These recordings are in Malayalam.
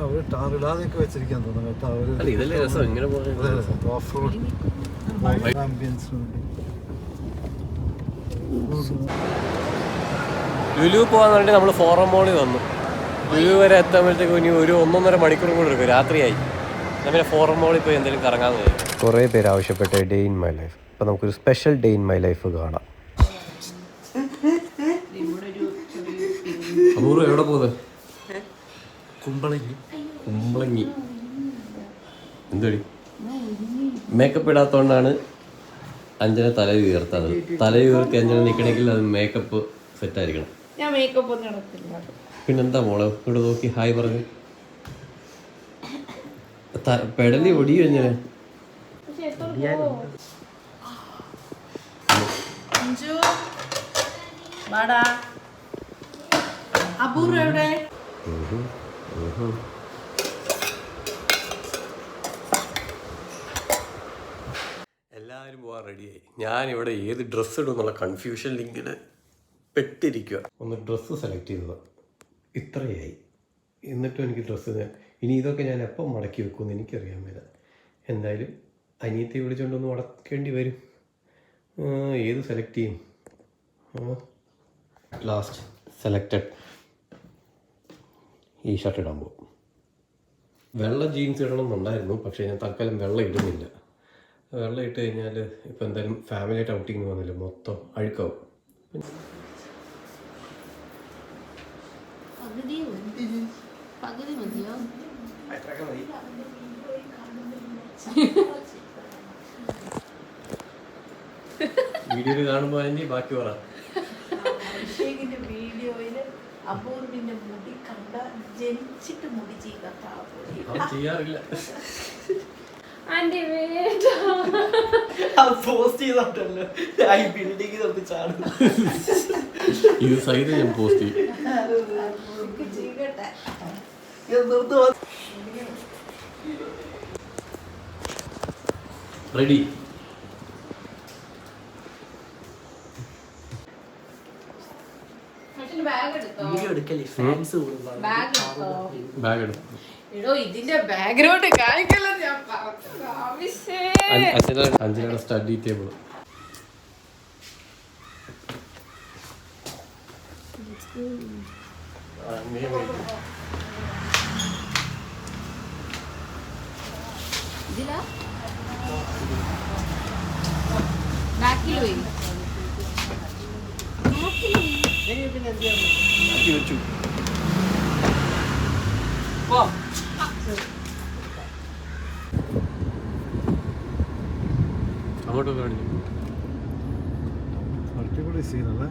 അവര് ടാറിടാതെയൊക്കെ വെച്ചിരിക്കാൻ തോന്നുന്നു കേട്ടോ. ഇതല്ലേ രസം ഇങ്ങനെ ഓഫ് റോഡ് ആംബിയൻസ് ലുലു പോകാൻ വേണ്ടി നമ്മൾ ഫോറം മോളിൽ വന്നു. ലുലു വരെ എത്താകുമ്പോഴത്തേക്കും ഇനി ഒരു 1.5 മണിക്കൂറും കൂടെ എടുക്കും. രാത്രിയായി. നമ്മൾ ഫോറം മോളിൽ പോയി എന്തെങ്കിലും കറങ്ങാൻ കഴിയും. കുറേ പേര് ആവശ്യപ്പെട്ട ഡേ ഇൻ മൈ ലൈഫ്. അപ്പോൾ നമുക്കൊരു special day in my life കാണാം. അപൂർവം എവിടെ പോകുന്നത്? കുമ്പളങ്ങി. എന്തടി മേക്കപ്പ് ഇടാത്തോണ്ടാണ് അഞ്ജന തല ഉയർത്തത്. തല ഉയർത്തി അഞ്ജന നിൽക്കണമെങ്കിൽ അത് മേക്കപ്പ് സെറ്റായിരിക്കണം. പിന്നെന്താ മോളെ ഇവിടെ നോക്കി ഹായ് പറഞ്ഞു. പെടലി ഒടിയും അഞ്ജന. എല്ലാവരും പോകാൻ റെഡിയായി. ഞാനിവിടെ ഏത് ഡ്രസ്സ് ഇടും എന്നുള്ള കൺഫ്യൂഷനിൽ ഇങ്ങനെ പെട്ടിരിക്കുക. ഒന്ന് ഡ്രസ്സ് സെലക്ട് ചെയ്തതാണ്. ഇത്രയായി. എന്നിട്ടും എനിക്ക് ഡ്രസ്സ് ഇനി ഇതൊക്കെ ഞാൻ എപ്പം മടക്കി വെക്കുമെന്ന് എനിക്കറിയാൻ മേല. എന്തായാലും അനിയത്തെ വിളിച്ചുകൊണ്ടൊന്ന് മടക്കേണ്ടി വരും. ഏത് സെലക്ട് ചെയ്യും? ലാസ്റ്റ് സെലക്റ്റഡ് ഈ ഷർട്ട് ഇടാൻ പോകും. വെള്ള ജീൻസ് ഇടണം എന്നുണ്ടായിരുന്നു, പക്ഷേ ഞാൻ തൽക്കാലം വെള്ളം ഇടുന്നില്ല. വെള്ളം ഇട്ട് കഴിഞ്ഞാൽ ഇപ്പം എന്തായാലും ഫാമിലിയായിട്ട് ഔട്ടിങ് പോകുന്നില്ല, മൊത്തം അഴുക്കാവും. വീഡിയോയിൽ കാണുമ്പോൾ അതിൻ്റെ ബാക്കി പറ. വീഡിയോയില് അപൂർവിന്റെ മുടി കണ്ട ജനിച്ചിട്ട് മുടി ചെയ്യാറില്ല. ഇത് സൈഡ് ഞാൻ പോസ്റ്റ് ചെയ്യും. റെഡി. ഇതിന്റെ ബാക്ക്ഗ്രൗണ്ട് അഞ്ജനയുടെ സ്റ്റഡി ടേബിൾ. അങ്ങോട്ട് കാണിച്ചു. അടിപൊളി സീനല്ലേ?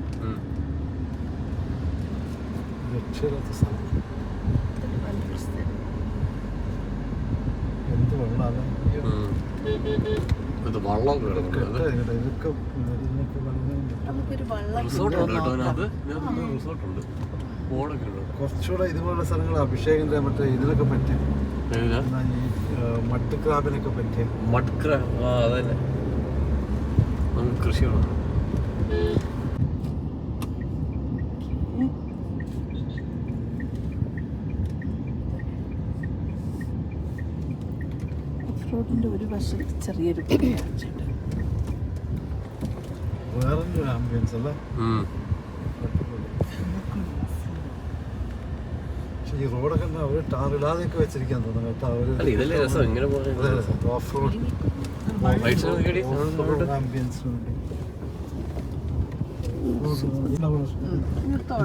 രക്ഷയില്ലാത്ത സ്ഥലം. എന്ത് വെള്ളമാണ്. ഇത് വള്ളം കുറച്ചുകൂടെ ഇതുപോലുള്ള സ്ഥലങ്ങൾ അഭിഷേകിന്റെ മറ്റേ ഇതിനൊക്കെ പറ്റിയ മഡ് ക്രാബിനൊക്കെ പറ്റിയ മഡ് ക്രാബ്. അതന്നെ കൃഷിയാണ്. റോഡിന്റെ ഒരു വശത്ത് ചെറിയൊരു വേറൊരു ആംബിയൻസ് അല്ലേ? ഈ റോഡൊക്കെ അവര് ടാറിടാതെയൊക്കെ വെച്ചിരിക്കാൻ തോന്നുന്നു കേട്ടോ. അവര് ഇതല്ലേ രസം ഇങ്ങനെ ഓഫ് റോഡ് ആംബിയൻസ്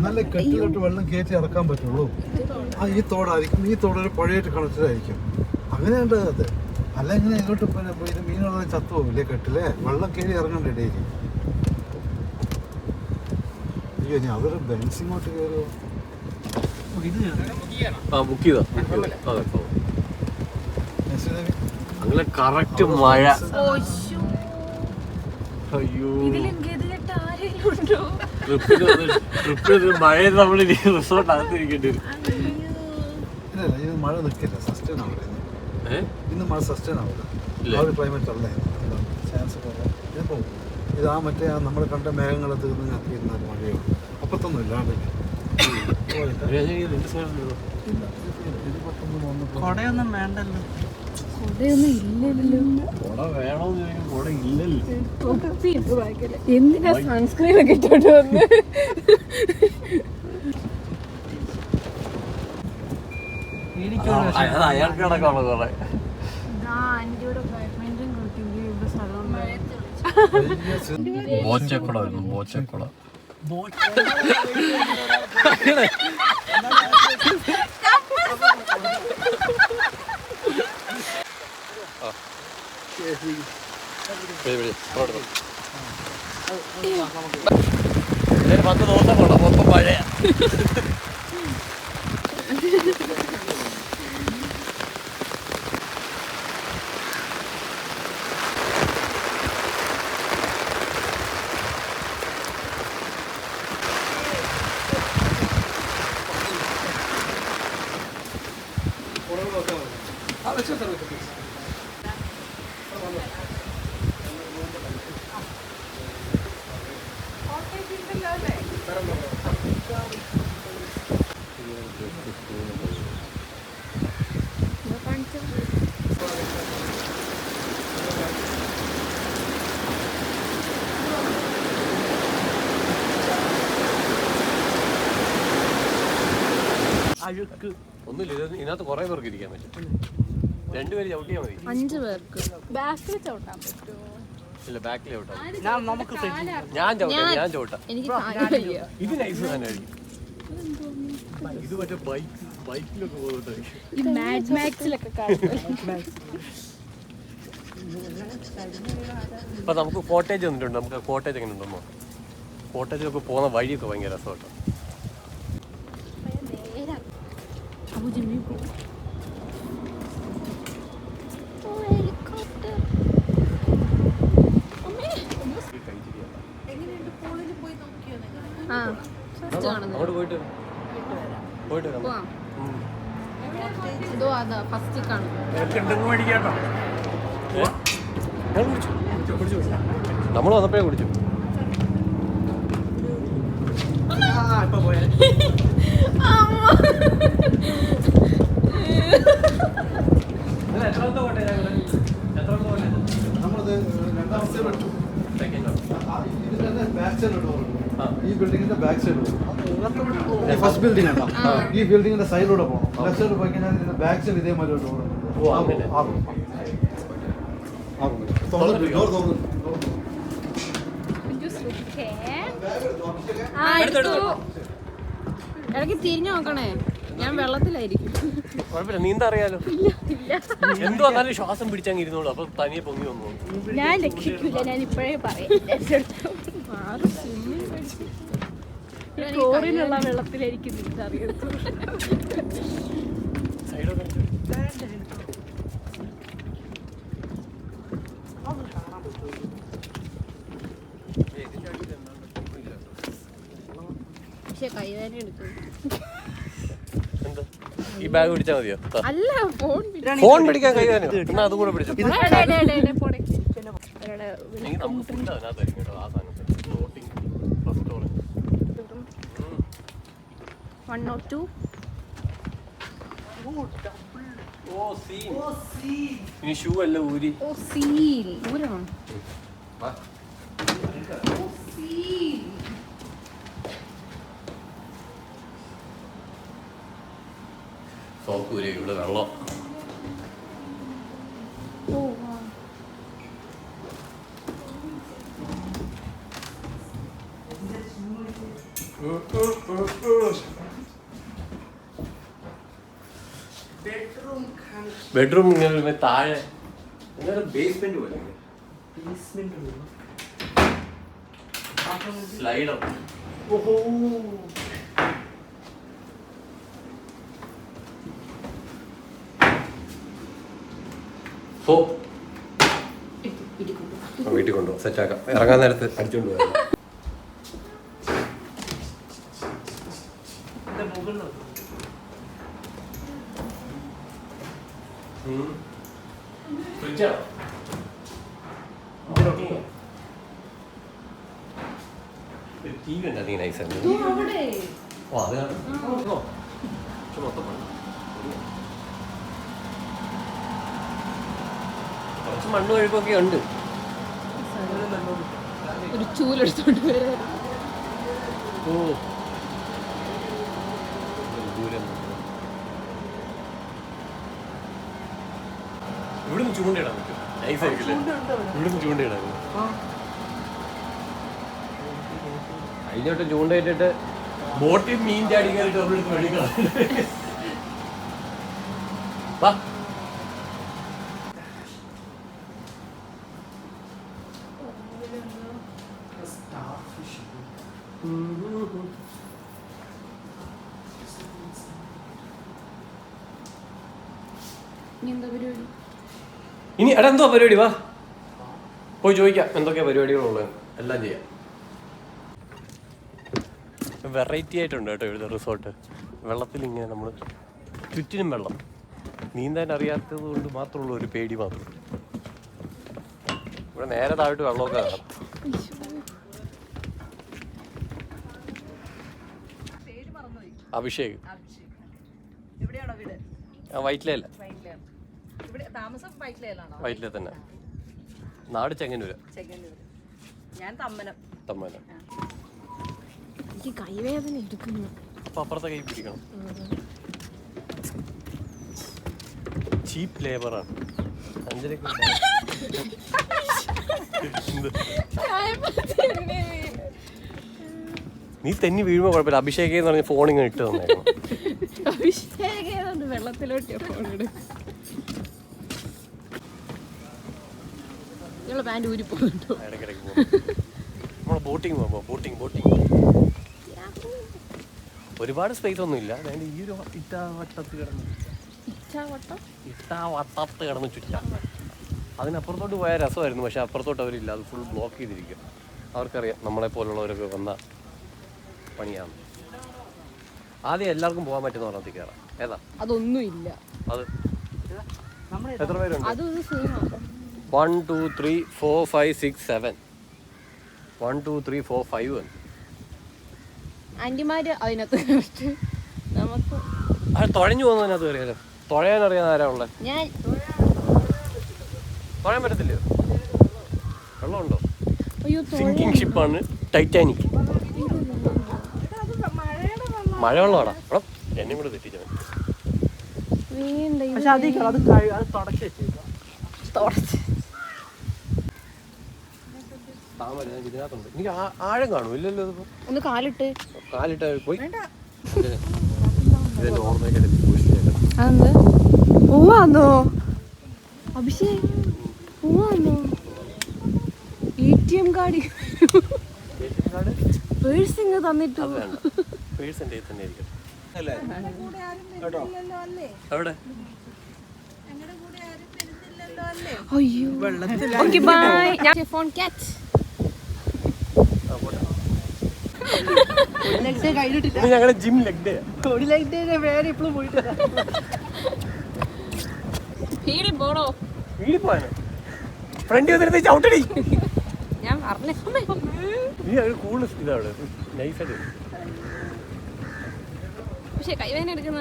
നല്ല കെട്ടിലോട്ട് വെള്ളം കയറ്റി ഇറക്കാൻ പറ്റുള്ളൂ. ഈ തോടായിരിക്കും. ഈ തോടൊരു പുഴയായിട്ട് കണക്റ്റഡ് ആയിരിക്കും. അങ്ങനെയുണ്ട് അത്. അല്ല ഇങ്ങനെ ഇങ്ങോട്ട് ഇത് മീനുള്ള ചത്തു പോകില്ലേ കെട്ടില്ലേ? വെള്ളം കയറി ഇറങ്ങണ്ട ഇടയിൽ. അയ്യോ ഇനി അവര് ബെൻസിങ്ങോട്ട് കയറുമോ? അങ്ങനെ കറക്റ്റ് മഴ. അയ്യോ ട്രിപ്പിൽ മഴ നമ്മൾ റിസോർട്ട് അകത്തിരിക്കേണ്ടി വരും. ഇത് മഴ നിൽക്കില്ല, സസ്റ്റൈൻ ആവില്ല. ഇന്ന് മഴ സസ്റ്റൈൻ ആവില്ല. ആ ഒരു ക്ലൈമറ്റ് അല്ലേ, ചാൻസ് പോകും. ഇത് മറ്റേ നമ്മൾ കണ്ട മേഘങ്ങളെ തീർന്ന് കത്തിയിരുന്ന മഴയോ. അപ്പോൾ ഇപ്പത്തൊന്നും ഇല്ലാണ്ട് കൊടയൊന്നും വേണ്ടല്ലോ. എന്തിനാ സൺസ്ക്രീൻ ഒക്കെ ഇട്ടോണ്ട് വന്ന്? അയാൾക്ക് കിടക്കാണോ കുറെ ബോച്ചക്കുളമായിരുന്നു. ബോച്ചക്കുളം പത്ത് ദിവസം കൊണ്ടോ മൊത്തം പഴയ. അഴുക്ക് ഒന്നുമില്ല, ഇതിനകത്ത് കുറെ പേർക്ക് ഇരിക്കാൻ പറ്റും. രണ്ടുപേര് ചവിട്ടിയാൽ മതി. 5 പേർക്ക് ബാക്കിൽ ചവിട്ടാൻ പറ്റുമോ? ഇല്ല, ബാക്കിൽ ചവിട്ടാം. നമുക്ക് ഞാൻ ചവിട്ടാം. എനിക്ക് താഴെ ഇത് നൈസ് തന്നെ ആയിരിക്കും. ഇത് മറ്റേ ബൈക്കിലൊക്കെ പോകുന്നുണ്ട്. ഈ മാഡ് മാക്സിലൊക്കെ കാണും. ഇപ്പൊ നമുക്ക് കോട്ടേജ് വന്നിട്ടുണ്ട്. നമുക്ക് കോട്ടേജ് എങ്ങനെ ഉണ്ടെന്നോ? കോട്ടേജിലൊക്കെ പോകുന്ന വഴിയൊക്കെ ഭയങ്കര രസമാട്ടോ. അങ്ങോട്ട് പോയിട്ട് വരാം. ഇതോ അതാ ഫസ്റ്റ് കാണും. നമ്മൾ വന്നപ്പോഴേ കുടിച്ചു. നമ്മളത് രണ്ടാമത്തെ വെട്ടു. ഇതിന്റെ ബാക്ക് സൈഡ് ഡോറുണ്ട്. ഈ ബിൽഡിങ്ങിന്റെ ബാക്ക് സൈഡ് ഈ ഫസ്റ്റ് ബിൽഡിംഗ് ഉണ്ടോ? ഈ ബിൽഡിങ്ങിന്റെ സൈഡിലൂടെ പോകണം. ലെഫ്റ്റ് സൈഡ് പോയി കഴിഞ്ഞാൽ ഇതിന്റെ ബാക്ക് സൈഡ് ഇതേമാതിരി ഡോർ ഉണ്ട്. ഇടയ്ക്ക് തിരിഞ്ഞു നോക്കണേ, ഞാൻ വെള്ളത്തിലായിരിക്കും. കുഴപ്പമില്ല, നീന്താ അറിയാലോ. എന്ത് വന്നാലും ശ്വാസം പിടിച്ചങ്ങ് ഇരുന്നോളൂ. അപ്പൊ തനിയെ പൊങ്ങി വന്നോളൂ. ഞാൻ രക്ഷിക്കില്ല, ഞാൻ ഇപ്പോഴേ പറയാം. ചോറിനുള്ള വെള്ളത്തിലായിരിക്കും നീന്തറിയത്. പക്ഷെ കൈവേദന എടുക്കും. ഈ ബാഗ് പിടിച്ചാൽ മതിയോ? അല്ല, ഫോൺ പിടിക്കാൻ കൈവേദന എന്നാ അതും കൂടെ പിടിച്ചു. ഇനി ഷൂ അല്ല ഊരി. സോക്കൂരി ഇവിടെ വെള്ളം. ബെഡ്റൂം ഇങ്ങനെ താഴെ ബേസ്മെന്റ് പോലെ സ്ലൈഡർ. വീട്ടിൽ കൊണ്ടുപോകും, സെറ്റാക്കാം. ഇറങ്ങാൻ നേരത്ത് അടിച്ചോണ്ട് പോകാം. ഫ്രിഡ്ജാണോ? ടി വി ഉണ്ടായിരുന്നു നൈസായിരുന്നു. ഓ അത് മൊത്തം കുറച്ച് മണ്ണ് ഒഴുക്കൊക്കെ ഉണ്ട്. ഒരു ചൂലെടുത്തോണ്ട് വരാം. ഓ ദൂരം ഇവിടുന്ന് ചൂണ്ടയിടാൻ പറ്റും. നൈസായിരിക്കില്ലേ? ഇവിടുന്ന് ചൂണ്ടയിടാൻ കഴിഞ്ഞോട്ട് ചൂണ്ടയിട്ടിട്ട് ബോട്ടിൽ മീൻ ചാടി കയറിയിട്ട് നമ്മളെടുത്ത് വെളിക്കണം. വാ ഇനി എടാ എന്തോ പരിപാടി? വാ പോയി ചോദിക്കാം എന്തൊക്കെയാ പരിപാടികളുള്ളത്. എല്ലാം ചെയ്യാം. വെറൈറ്റി ആയിട്ടുണ്ട് കേട്ടോ ഇവിടുത്തെ റിസോർട്ട്. വെള്ളത്തിൽ ഇങ്ങനെ നമ്മൾ ചുറ്റിനും വെള്ളം. നീന്താൻ അറിയാത്തത് കൊണ്ട് മാത്രമുള്ള ഒരു പേടി മാത്രം. ഇവിടെ നേരെ താഴോട്ട് വെള്ളമൊക്കെ കാണാം. അഭിഷേക് വൈറ്റിലല്ല, വൈറ്റില തന്നെ. നാട് ചെങ്ങന്നൂര്. ഞാൻ തമ്മനം. എനിക്ക് കൈവേദന എടുക്കുന്നു. അപ്പൊ അപ്പുറത്തെ കൈ പിടിക്കണം. ചീപ്പ് ലേബറാണ്. നീ തെന്നി വീഴുമ്പോ കുഴപ്പമില്ല. അഭിഷേക് എന്ന് പറഞ്ഞ ഫോൺ ഇങ്ങനെ ഇട്ട് തന്നേക്കണം. അഭിഷേക് വെള്ളത്തിലോട്ട് ഫോൺ എടുക്കും. പാൻറ് ഊരി പോകുന്നുണ്ടോ? നമ്മള് ബോട്ടിങ് പോകുമ്പോ ബോട്ടിങ് ഒരുപാട് സ്പേസ് ഒന്നും ഇല്ല. ഈ ഒരു ഇട്ടാവട്ടത്ത് കിടന്ന് ചുറ്റാം. അതിനപ്പുറത്തോട്ട് പോയാൽ രസമായിരുന്നു. പക്ഷെ അപ്പുറത്തോട്ട് അവരില്ല. അത് ഫുൾ ബ്ലോക്ക് ചെയ്തിരിക്കും. അവർക്കറിയാം നമ്മളെ പോലുള്ളവരൊക്കെ വന്ന പണിയാണ്. ആദ്യം എല്ലാവർക്കും പോകാൻ പറ്റുന്ന പറഞ്ഞാൽ കയറാം. ഏതാ? അതൊന്നും ഇല്ല. അത് എത്ര പേരുണ്ട്? അതൊരു സീനാ. 1 2 3 4 5 6 7 1 2 3 4 5 ആന്റിമാര് അതിനകത്ത് നമുക്ക് അത് തുഴഞ്ഞു പോകുന്നതിനകത്ത് കയറിയാലോ? തുഴയാൻ അറിയാൻ ആരാ ഉള്ളത്? ഞാൻ തുഴയാൻ പറ്റത്തില്ലയോ? വെള്ളമുണ്ടോ? അയ്യോ സിങ്കിങ് ഷിപ്പാണ് ടൈറ്റാനിക്. മഴവെള്ളമാടാ. എടാ എന്നെ കൂടെ തെറ്റിച്ച താമര ഇതിനകത്തുണ്ട്. എനിക്ക് ആഴം കാണും ഇല്ലല്ലോ? ഇതിപ്പോ ഒന്ന് കാലിട്ട് പോയി പോവാന്നോ? അഭിഷേക് പോവാന്നോ? ATM കാർഡ് പേഴ്സ് ഇങ്ങ് തന്നിട്ട് പേഴ്സ് എൻ്റെ തന്നെ ആയിരിക്കും. അവിടെ അയ്യോ ഓക്കേ ബൈ. ഞാൻ ഫോൺ ക്യാച്ച് ഞങ്ങളുടെ ജിം ലെഗ് ഡേ. വീടി പോണോ? വീട്ടിൽ പോയാലോ? ഫ്രണ്ട് വന്നിട്ട് ചവിട്ടടി. ഞാൻ പറഞ്ഞേ നീ അത് കൂടുതൽ ഇതാണ് നൈസായിട്ട്. പക്ഷെ കൈവേദന എടുക്കുന്ന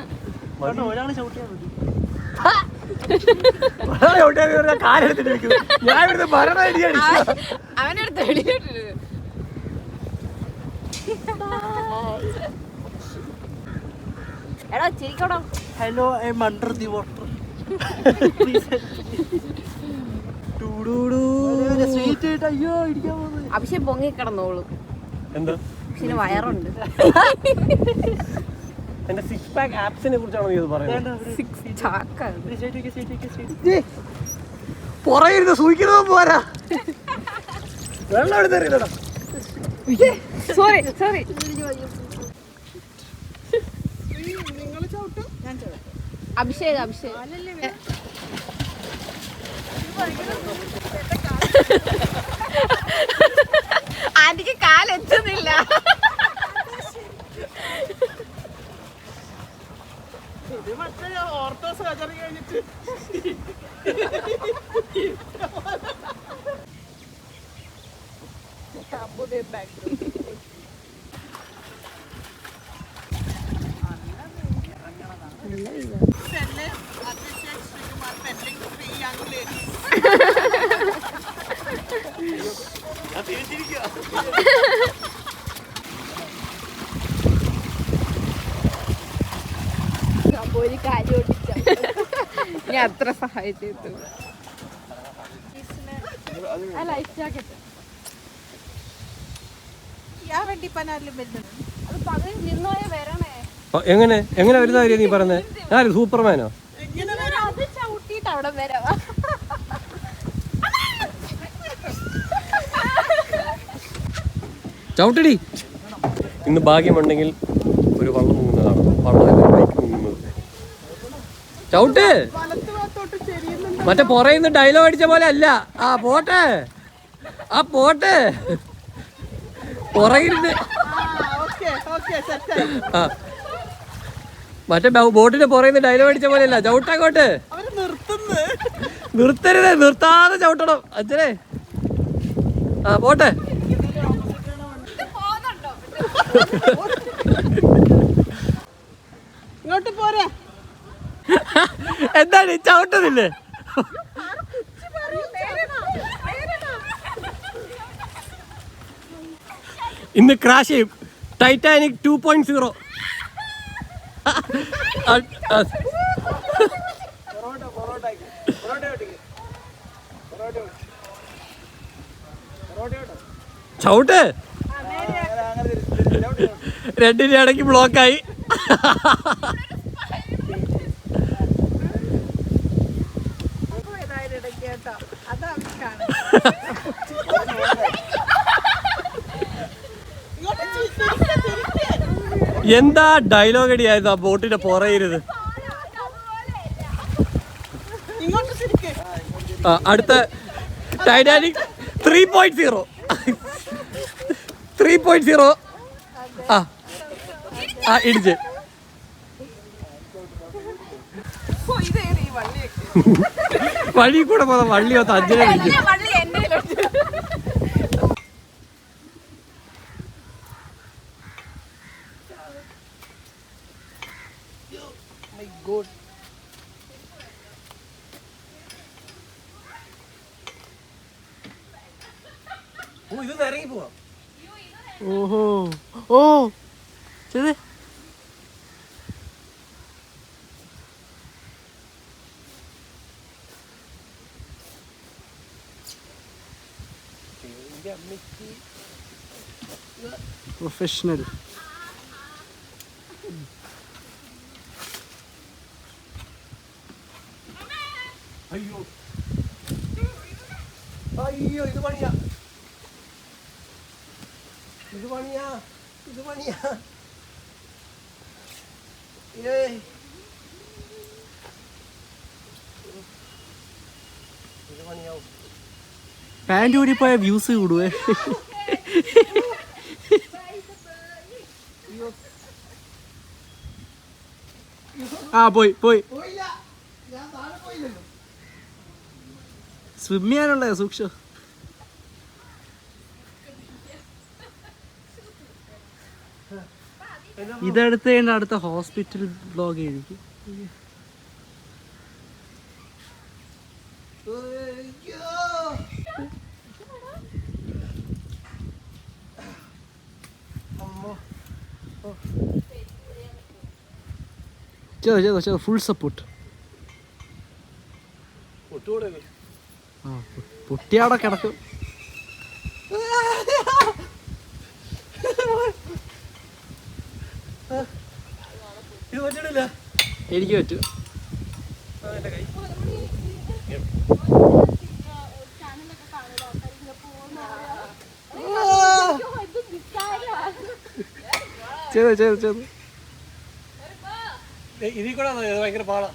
കാലെടുത്തിട്ട് ഞാൻ ഇവിടുത്തെ ഭരണ അവനടുത്ത് വെളിയിട്ടിരുന്നു. എടാ ചിരിക്കോടോ. Hello I am under the water. അയ്യോ ഇടിക്കാൻ പോകുന്നത്. അഭിഷേക് പൊങ്ങി കിടന്നോളൂ. എന്താ പിന്നെ വയറുണ്ട്. എന്റെ 6 പാക്ക് ആപ്സിനെ കുറിച്ചാണോ നീ പറയുന്നത്? പുറകിരുന്ന് സൂക്ഷിക്കുന്നതും പോരാ. വെള്ളം എടുത്തറിയില്ലടാ. സോറി അഭിഷേക് ആന്റിക്ക് കാലെത്തുന്നില്ല. ഓർത്തോ സർജറി കഴിഞ്ഞിട്ട് നല്ല വീട്. അപ്പൊ ഒരു കാര്യം ഞാൻ അത്ര സഹായിച്ചു ലൈഫ് ജാക്കറ്റ് അത് പകരം നിന്നോയെ വരണേ. എങ്ങനെ എങ്ങനെ വരുന്ന കാര്യം നീ പറഞ്ഞത്? ആര് സൂപ്പർമാനോ? അത് ചവിട്ടിട്ട് അവിടെ വരാം. ചവിട്ടടി. ഇന്ന് ഭാഗ്യമുണ്ടെങ്കിൽ ഒരു വള്ളം മുങ്ങുന്നതാണ്. വള്ളത്തിൽ ബൈക്ക് മുങ്ങുന്നത്. ചവിട്ട്. മറ്റേ പുറയുന്ന ഡയലോഗ് അടിച്ച പോലെ അല്ല. ആ പോട്ടെ, ആ പോട്ടെ. പുറകിരുന്ന് ആ മറ്റേ ബോട്ടിന്റെ പുറയുന്ന ഡയലോഗ് അടിച്ച പോലെ അല്ല. ചവിട്ടങ്ങോട്ട്. നിർത്തരുത്, നിർത്താതെ ചവിട്ടണം അച്ഛനെ. ആ പോട്ടെ. ഇങ്ങോട്ട് പോരാ. എന്താണ് ചവിട്ടുന്നില്ലേ? ഇന്ന് ക്രാഷ് ചെയ്യും ടൈറ്റാനിക് 2.0. ചവിട്ട്. രണ്ടിന്റെ ഇടയ്ക്ക് ബ്ലോക്കായി. എന്താ ഡയലോഗ് അടിയായത് ആ ബോട്ടിന്റെ പുറയിരുത്. അടുത്ത ടൈറ്റാനിക് 3.0. 3.0. ആ ഇടിച്ച് വഴി കൂടെ പോകാൻ വള്ളി ഒത്ത് അഞ്ചിനെ വിളിക്കും. ഇത് ഇറങ്ങി പോവാം. ഓഹോ ഓ ചെയ്തേ. പ്രൊഫഷണൽ. അയ്യോ അയ്യോ ഇത് പണിയാ, ഇത് പണിയാ, ഇത് പണിയാ. ഇത് പണിയാവും. പാൻറ് കൂടി പോയ വ്യൂസ് കൂടുവേ. ആ പോയി പോയി. സ്വിം ചെയ്യാനുള്ള സൂക്ഷിച്ചോ. ഇതെടുത്ത് കഴിഞ്ഞ അടുത്ത ഹോസ്പിറ്റൽ ബ്ലോഗ് എഴുതി. ചെയ്തോ ഫുൾ സപ്പോർട്ട്. ആ പൊട്ടിയാടെ കിടക്കും. ഇത് പറ്റണില്ല. എനിക്ക് പറ്റും. ചെയ്തോ ഇതിൽ കൂടെ ഭയങ്കര പാടാ.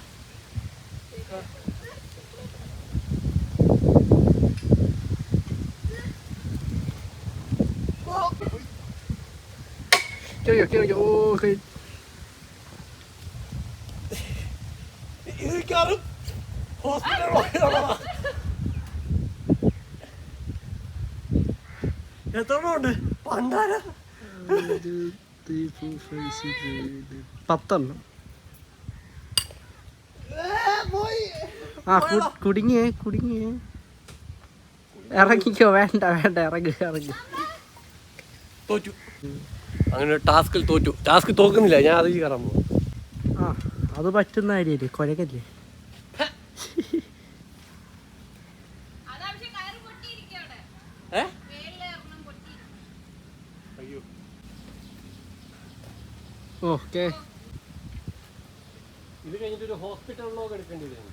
ഇതിക്കാറും ഹോസ്പിറ്റൽ എത്രണ്ണമുണ്ട് പണ്ടാര? 1, 2, 3, 4, 5, 6, 7, 8, 10. ആ കുടുങ്ങിയേ ഇറങ്ങിക്കോ. വേണ്ട ഇറങ്ങ് തോറ്റു. അങ്ങനെ ടാസ്കിൽ തോറ്റു. ടാസ്ക് തോക്കുന്നില്ല, ഞാൻ അതിൽ കയറാൻ പോകും. ആ അത് പറ്റുന്ന കാര്യല്ലേ, കൊലകല്ലേ. ഓക്കെ, ഇത് കഴിഞ്ഞിട്ട് ഒരു ഹോസ്പിറ്റൽ വ്ലോഗ് എടുക്കേണ്ടി വരും.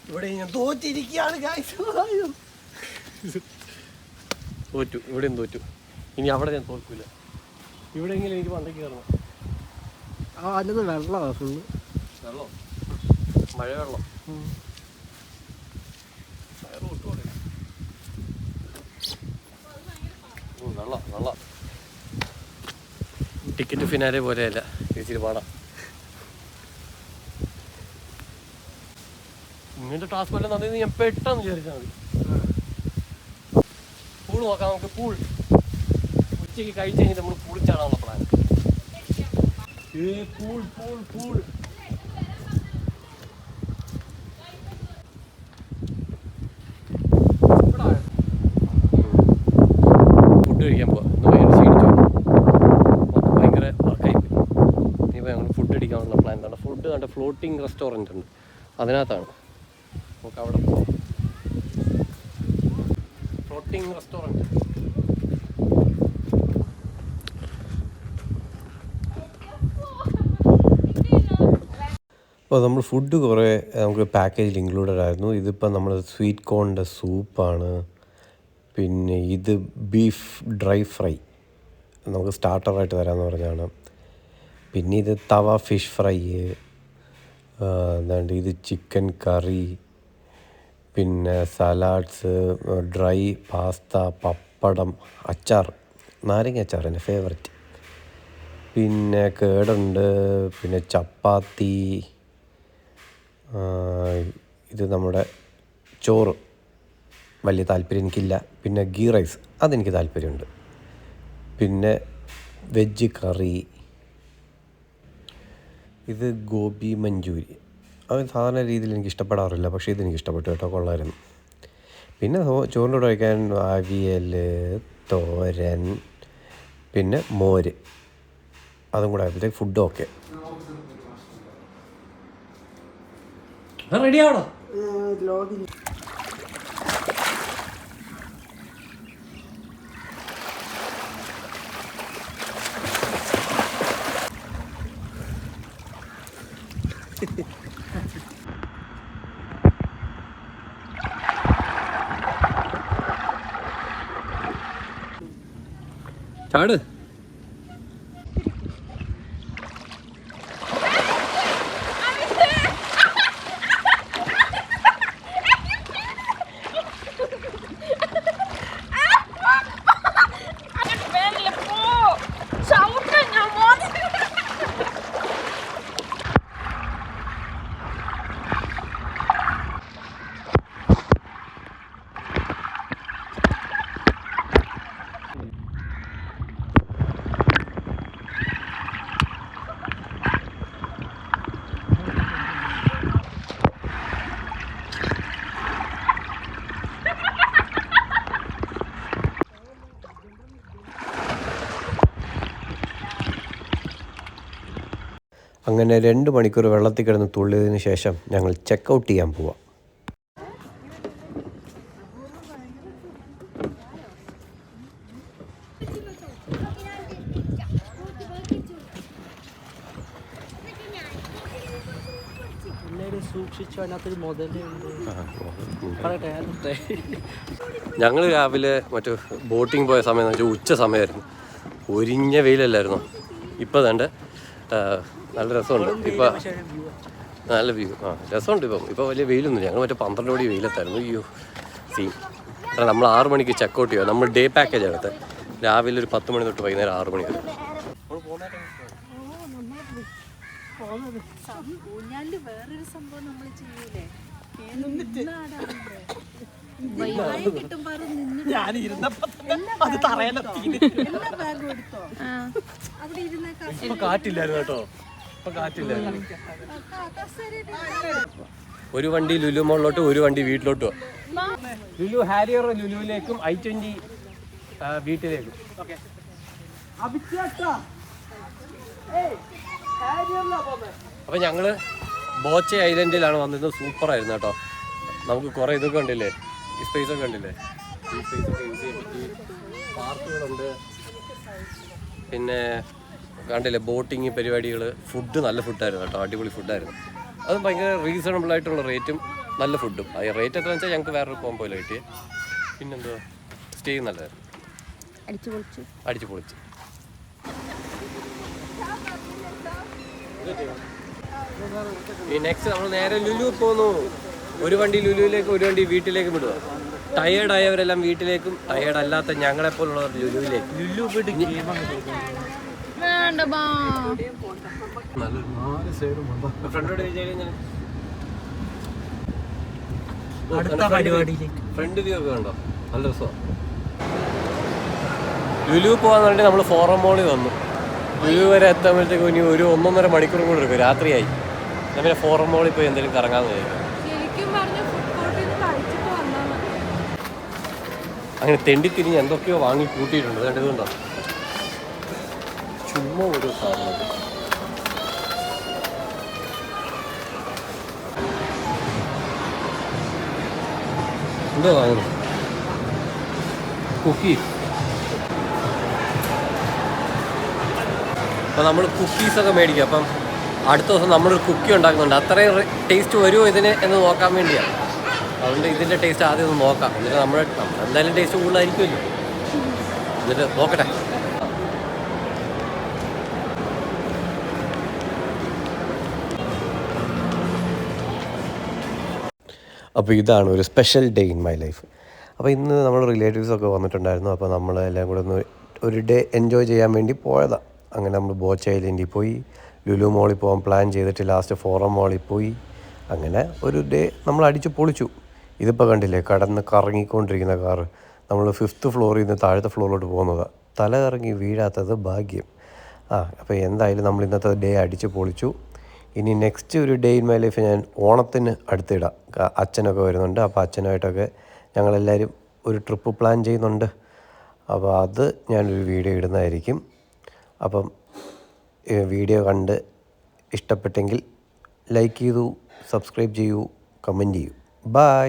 ഇവിടെ ഞാൻ തോറ്റിരിക്കുകയാണ് ഗൈസ്. തോറ്റു, ഇവിടെയും തോറ്റു. ഇനി അവിടെ ഞാൻ തോൽക്കില്ല. ഇവിടെയെങ്കിലും എനിക്ക് മണ്ടയ്ക്ക് കയറണം. അതിന് വെള്ളമാണ് ഫുള്ള്. വെള്ളം, മഴ വെള്ളം. വെള്ളം ടിക്കറ്റ് ഫിനാലെ പോലെയല്ല, ഇച്ചിരി പാടാം. ഇങ്ങനത്തെ ടാസ്ക് വല്ലതും തന്നത് ഞാൻ പെട്ടെന്ന് വിചാരിച്ചാൽ മതി. പൂൾ നോക്കാം നമുക്ക്. പൂൾ ഉച്ചയ്ക്ക് കഴിച്ച് കഴിഞ്ഞിട്ട് നമ്മൾ പൂളിൽ ചാടാനുള്ള plan. Pool pool pool food കഴിക്കാൻ പോവാം. ഭയങ്കര വർക്കായി പോയി. ഇനിയിപ്പോൾ ഞങ്ങൾ ഫുഡ് അടിക്കാനുള്ള പ്ലാൻ. എന്താണ് ഫുഡ് കണ്ട ഫ്ലോട്ടിങ് റെസ്റ്റോറൻറ്റ് ഉണ്ട്, അതിനകത്താണ്. നമുക്ക് അവിടെ പോവാം. Floating restaurant. അപ്പോൾ നമ്മൾ ഫുഡ് കുറേ നമുക്ക് പാക്കേജിൽ ഇൻക്ലൂഡഡ് ആയിരുന്നു. ഇതിപ്പോൾ നമ്മൾ സ്വീറ്റ് കോണിൻ്റെ സൂപ്പാണ്. പിന്നെ ഇത് ബീഫ് ഡ്രൈ ഫ്രൈ നമുക്ക് സ്റ്റാർട്ടറായിട്ട് തരാമെന്ന് പറഞ്ഞാണ്. പിന്നെ ഇത് തവ ഫിഷ് ഫ്രൈ, എന്താണ്ട് ഇത് ചിക്കൻ കറി, പിന്നെ സലാഡ്സ്, ഡ്രൈ പാസ്ത, പപ്പടം, അച്ചാർ, നാരങ്ങ അച്ചാർ എൻ്റെ ഫേവററ്റ്. പിന്നെ കേടുണ്ട്, പിന്നെ ചപ്പാത്തി, ഇത് നമ്മുടെ ചോറ് വലിയ താല്പര്യം എനിക്കില്ല. പിന്നെ ഗീ റൈസ് അതെനിക്ക് താല്പര്യമുണ്ട്. പിന്നെ വെജ് കറി, ഇത് ഗോബി മഞ്ചൂരി. അത് സാധാരണ രീതിയിൽ എനിക്ക് ഇഷ്ടപ്പെടാറില്ല, പക്ഷേ ഇതെനിക്ക് ഇഷ്ടപ്പെട്ടു കേട്ടോ, കൊള്ളായിരുന്നു. പിന്നെ ചോറിൻ്റെ കൂടെ കഴിക്കാൻ അവിയൽ, തോരൻ, പിന്നെ മോര്, അതും കൂടെ ആയപ്പോഴത്തേക്ക് ഫുഡ് ഓക്കെ. റെഡിയാവണോ? ചാട്. അങ്ങനെ 2 മണിക്കൂർ വെള്ളത്തിൽ കിടന്ന് തുള്ളിയതിന് ശേഷം ഞങ്ങൾ ചെക്കൗട്ട് ചെയ്യാൻ പോവാം. ഞങ്ങൾ രാവിലെ മറ്റു ബോട്ടിങ് പോയ സമയം എന്ന് വെച്ചാൽ ഉച്ച സമയമായിരുന്നു. ഒരിഞ്ഞ വെയിലല്ലായിരുന്നു. ഇപ്പോൾ വേണ്ട നല്ല രസമുണ്ട്. ഇപ്പോൾ നല്ല വ്യൂ. രസമുണ്ട്. ഇപ്പോൾ വലിയ വെയിലൊന്നുമില്ല. ഞങ്ങൾ മറ്റേ 12 മണി വെയിലെത്തായിരുന്നു. അയ്യോ സീൻ. നമ്മൾ 6 മണിക്ക് ചെക്കൗട്ട് ചെയ്യുക. നമ്മൾ ഡേ പാക്കേജ് എടുത്ത് രാവിലെ ഒരു 10 മണി തൊട്ട് വൈകുന്നേരം 6 മണി വരെ. വേറൊരു സംഭവം നമ്മൾ ചെയ്യൂലേ, കാറ്റില്ലായിരുന്നു കേട്ടോ. ഇപ്പൊ കാറ്റില്ല. ഒരു വണ്ടി ലുലു മോളിലോട്ടും ഒരു വണ്ടി വീട്ടിലോട്ടും. ലുലു ഹാരിയർ ലുലുവിലേക്കും I-20 വീട്ടിലേക്കും. അപ്പൊ ഞങ്ങള് ബോച്ചെ ഐലൻഡിലാണ് വന്നിരുന്നത്. സൂപ്പറായിരുന്നു കേട്ടോ. നമുക്ക് കുറെ ഇതൊക്കെ ഉണ്ടല്ലേ, ഈ സ്പേസ് ഒക്കെ ഉണ്ടല്ലേ, ഈ സ്പേസ് ഒക്കെ യൂസ് ചെയ്യാൻ പറ്റി. പാർക്കുകളുണ്ട്, പിന്നെ കണ്ടില്ലേ ബോട്ടിങ് പരിപാടികൾ. ഫുഡ് നല്ല ഫുഡായിരുന്നു കേട്ടോ, അടിപൊളി ഫുഡായിരുന്നു. അതും ഭയങ്കര റീസണബിൾ ആയിട്ടുള്ള റേറ്റും നല്ല ഫുഡും. ആ റേറ്റ് എത്രയാണെന്ന് വെച്ചാൽ ഞങ്ങൾക്ക് വേറൊരു കോമ്പോയിൽ കിട്ടിയത്. പിന്നെന്തുവാ, സ്റ്റേയും നല്ലതായിരുന്നു, അടിച്ചു പൊളിച്ച്. ഈ നെക്സ്റ്റ് നമ്മൾ നേരെ ലുലു പോകുന്നു. ഒരു വണ്ടി ലുലുവിലേക്ക്, ഒരു വണ്ടി വീട്ടിലേക്ക് വിടുക. ടയേർഡ് ആയവരെല്ലാം വീട്ടിലേക്കും, ടയേർഡ് അല്ലാത്ത ഞങ്ങളെപ്പോലുള്ളവർ ലുലുവിലേക്ക്. ലുലു പോയിട്ട് ഫ്രണ്ട് വ്യൂ ഒക്കെ കണ്ടോ, നല്ല രസമാണ്. ലുലു പോകാന്ന് പറഞ്ഞിട്ട് നമ്മൾ ഫോറം മോളിൽ വന്നു. ലുലു വരെ എത്താകുമ്പോഴത്തേക്കും ഇനി ഒരു 1.5 മണിക്കൂറും കൂടെ എടുക്കും. രാത്രിയായി. പിന്നെ ഫോറം മോളിൽ പോയി എന്തെങ്കിലും കറങ്ങാന്ന് വിചാരിക്കും. അങ്ങനെ തെണ്ടിത്തിരിഞ്ഞ് എന്തൊക്കെയോ വാങ്ങി കൂട്ടിയിട്ടുണ്ട്. കണ്ടതുകൊണ്ടോ ചുമ്മാ ഒരു സാധനം. എന്തോ വാങ്ങുന്നു, കുക്കീസ്. അപ്പം നമ്മൾ കുക്കീസൊക്കെ മേടിക്കും. അപ്പം അടുത്ത ദിവസം നമ്മളൊരു കുക്കി ഉണ്ടാക്കുന്നുണ്ട്. അത്രയും ടേസ്റ്റ് വരുമോ ഇതിന് എന്ന് നോക്കാൻ വേണ്ടിയാണ്. അതുകൊണ്ട് ഇതിൻ്റെ ടേസ്റ്റ് ആദ്യം ഒന്ന് നോക്കാം. എന്നിട്ട് നമ്മൾ എന്തായാലും ടേസ്റ്റ് കൂടുതലായിരിക്കുമല്ലോ, എന്നിട്ട് നോക്കട്ടെ. അപ്പോൾ ഇതാണ് ഒരു special day in my life. അപ്പോൾ ഇന്ന് നമ്മൾ റിലേറ്റീവ്സൊക്കെ വന്നിട്ടുണ്ടായിരുന്നു. അപ്പോൾ നമ്മൾ എല്ലാം കൂടെ ഒന്ന് ഒരു ഡേ എൻജോയ് ചെയ്യാൻ വേണ്ടി പോയതാണ്. അങ്ങനെ നമ്മൾ ബോച്ച് ഐലൻഡിൽ പോയി, ലുലു മോളിൽ പോകാൻ പ്ലാൻ ചെയ്തിട്ട് ലാസ്റ്റ് ഫോറം മോളിൽ പോയി. അങ്ങനെ ഒരു ഡേ നമ്മൾ അടിച്ച് പൊളിച്ചു. ഇതിപ്പോൾ കണ്ടില്ലേ, കടന്ന് കറങ്ങിക്കൊണ്ടിരിക്കുന്ന കാറ്. നമ്മൾ 5th ഫ്ലോറിൽ നിന്ന് താഴത്തെ ഫ്ലോറിലോട്ട് പോകുന്നതാണ്. തല കറങ്ങി വീഴാത്തത് ഭാഗ്യം. അപ്പോൾ എന്തായാലും നമ്മൾ ഇന്നത്തെ ഡേ അടിച്ച് പൊളിച്ചു. ഇനി നെക്സ്റ്റ് ഒരു ഡേ ഇൻ മൈ ലൈഫ് ഞാൻ ഓണത്തിന് അടുത്തിടാം. അച്ഛനൊക്കെ വരുന്നുണ്ട്. അപ്പോൾ അച്ഛനായിട്ടൊക്കെ ഞങ്ങളെല്ലാവരും ഒരു ട്രിപ്പ് പ്ലാൻ ചെയ്യുന്നുണ്ട്. അപ്പോൾ അത് ഞാനൊരു വീഡിയോ ഇടുന്നതായിരിക്കും. അപ്പം വീഡിയോ കണ്ട് ഇഷ്ടപ്പെട്ടെങ്കിൽ ലൈക്ക് ചെയ്യൂ, സബ്സ്ക്രൈബ് ചെയ്യൂ, കമൻറ്റ് ചെയ്യൂ. ബൈ.